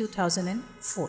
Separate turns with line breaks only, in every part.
2004.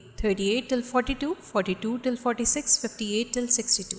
38 till 42, 42 till 46, 58 till 62.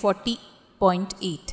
40.8،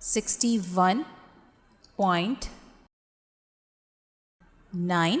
61.9،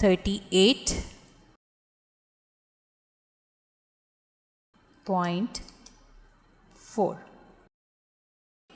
38.4.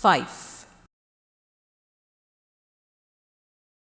5.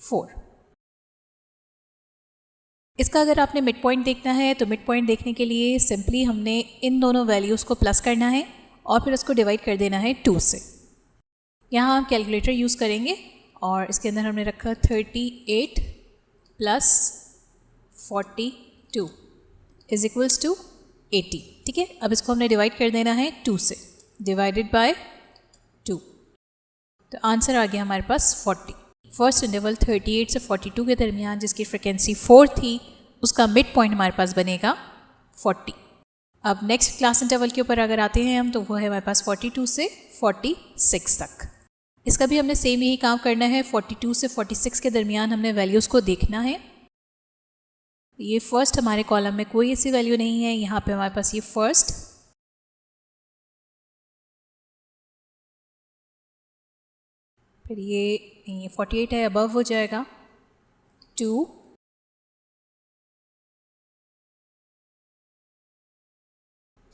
4. इसका अगर आपने मिड पॉइंट देखना है तो मिड पॉइंट देखने के लिए सिंपली हमने इन दोनों वैल्यूज़ को प्लस करना है और फिर उसको डिवाइड कर देना है 2 से। यहाँ हम कैलकुलेटर यूज़ करेंगे और इसके अंदर हमने रखा 38 प्लस 42 इज इक्वल्स टू 80। ठीक है, अब इसको हमने डिवाइड कर देना है 2 से, डिवाइडेड बाय 2, तो आंसर आ गया हमारे पास 40। फर्स्ट इंटरवल 38 से 42 के दरमियान जिसकी फ्रिक्वेंसी 4 थी, उसका मिड पॉइंट हमारे पास बनेगा 40। अब नेक्स्ट क्लास इंटरवल के ऊपर अगर आते हैं हम, तो वो है हमारे पास 42 से 46 तक। इसका भी हमने सेम यही काम करना है, 42 से 46 के दरमियान हमने वैल्यूज़ को देखना है। ये फर्स्ट हमारे कॉलम में कोई ऐसी वैल्यू नहीं है, यहाँ पे हमारे पास ये फर्स्ट, फिर ये 48 है, अबव हो जाएगा 2,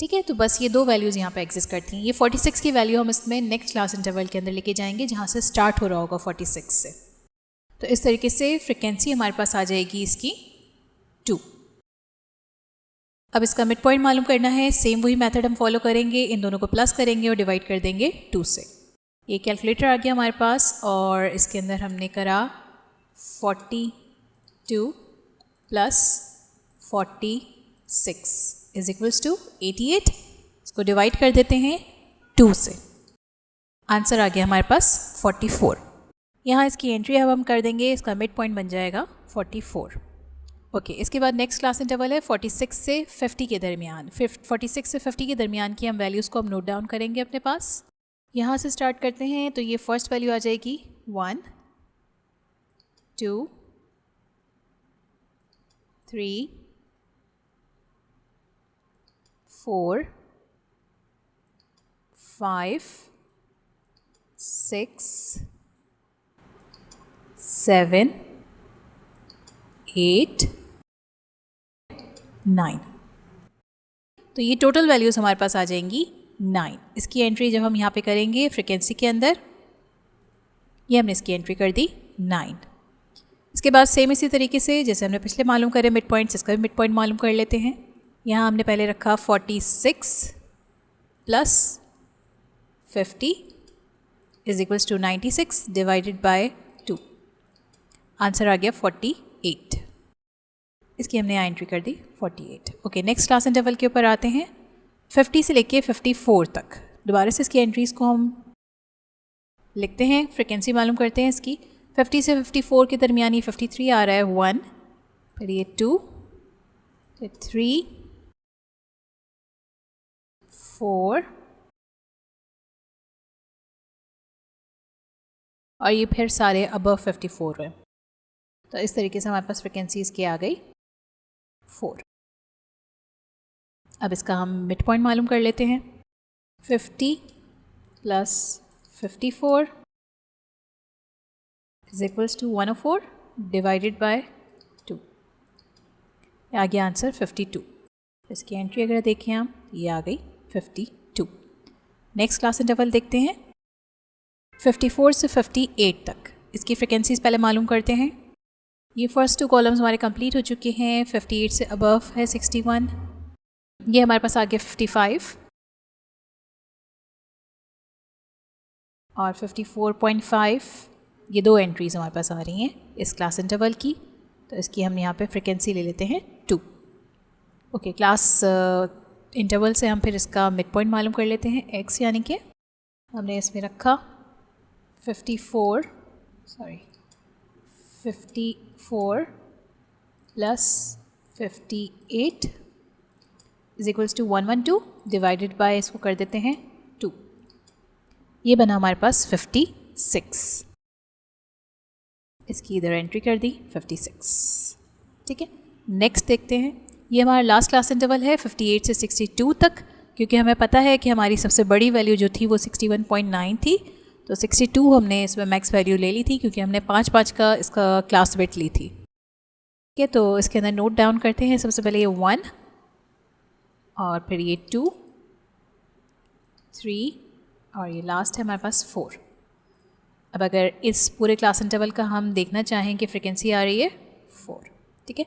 ठीक है। तो बस ये दो वैल्यूज़ यहाँ पे एग्जिस्ट करती हैं। ये 46 की वैल्यू हम इसमें नेक्स्ट क्लास इंटरवल के अंदर लेके जाएंगे जहाँ से स्टार्ट हो रहा होगा 46 से। तो इस तरीके से फ्रिक्वेंसी हमारे पास आ जाएगी इसकी 2। अब इसका मिड पॉइंट मालूम करना है, सेम वही मेथड हम फॉलो करेंगे, इन दोनों को प्लस करेंगे और डिवाइड कर देंगे 2 से। ये कैलकुलेटर आ गया हमारे पास और इसके अंदर हमने करा 42 प्लस 46 इज इक्वल्स टू 88। इसको डिवाइड कर देते हैं 2 से, आंसर आ गया हमारे पास 44। यहाँ इसकी एंट्री अब हम कर देंगे, इसका मिड पॉइंट बन जाएगा 44। ओके, इसके बाद नेक्स्ट क्लास इंटरवल है 46 से 50 के दरमियान। 46 से 50 के दरमियान की हम वैल्यूज़ को हम नोट डाउन करेंगे अपने पास। यहाँ से स्टार्ट करते हैं, तो ये फर्स्ट वैल्यू आ जाएगी 1, 2, 3, 4, 5, 6, 7, 8, 9। तो ये टोटल वैल्यूज़ हमारे पास आ जाएंगी 9। इसकी एंट्री जब हम यहाँ पे करेंगे फ्रिक्वेंसी के अंदर, ये हमने इसकी एंट्री कर दी 9। इसके बाद सेम इसी तरीके से जैसे हमने पिछले मालूम करे मिड पॉइंट्स, इसका भी मिड पॉइंट मालूम कर लेते हैं। यहाँ हमने पहले रखा 46 plus 50 is equals to 96 divided by 2, answer आ गया 48। इसकी हमने यहाँ एंट्री कर दी 48। ओके, नेक्स्ट क्लास इंटरवल के ऊपर आते हैं 50 से लेके 54 तक। दोबारा से इसकी एंट्रीज़ को हम लिखते हैं, फ्रिक्वेंसी मालूम करते हैं इसकी। 50 से 54 के दरमियान ये 53 आ रहा है 1, फिर ये 2, फिर 3, 4 और ये फिर सारे अबव 54 है। तो इस तरीके से हमारे पास फ्रिक्वेंसी इसकी आ गई 4। अब इसका हम मिड पॉइंट मालूम कर लेते हैं। 50 plus 54 is equals to 104 divided by 2, आ गया आंसर 52। इसकी एंट्री अगर देखें हम, ये आ गई 52। नेक्स्ट क्लास इंटरवल देखते हैं 54 से 58 तक। इसकी फ्रिक्वेंसीज पहले मालूम करते हैं। ये फर्स्ट 2 कॉलम्स हमारे कंप्लीट हो चुके हैं। 58 से अबव है 61, ये हमारे पास आ गया 55 और 54.5। ये 2 एंट्रीज़ हमारे पास आ रही हैं इस क्लास इंटरवल की। तो इसकी हम यहाँ पे फ्रिक्वेंसी ले लेते हैं 2। ओके, क्लास इंटरवल से हम फिर इसका मिड पॉइंट मालूम कर लेते हैं x, यानी कि हमने इसमें रखा 54 plus 58 is equals to 112 divided by, इसको कर देते हैं 2, ये बना हमारे पास 56। इसकी इधर एंट्री कर दी 56। ठीक है, नेक्स्ट देखते हैं। ये हमारा लास्ट क्लास इंटरवल है 58 से 62 तक, क्योंकि हमें पता है कि हमारी सबसे बड़ी वैल्यू जो थी वो 61.9 थी। तो 62 हमने इसमें मैक्स वैल्यू ले ली थी क्योंकि हमने 5-5 का इसका क्लास बिट ली थी। ठीक है, तो इसके अंदर नोट डाउन करते हैं। सबसे पहले ये 1 और फिर ये 2, 3 और ये लास्ट है हमारे पास 4। अब अगर इस पूरे क्लास इंटरवल का हम देखना चाहें कि फ्रिक्वेंसी आ रही है 4, ठीक है,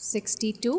62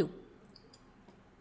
2.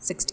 60.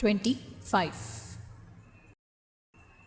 25.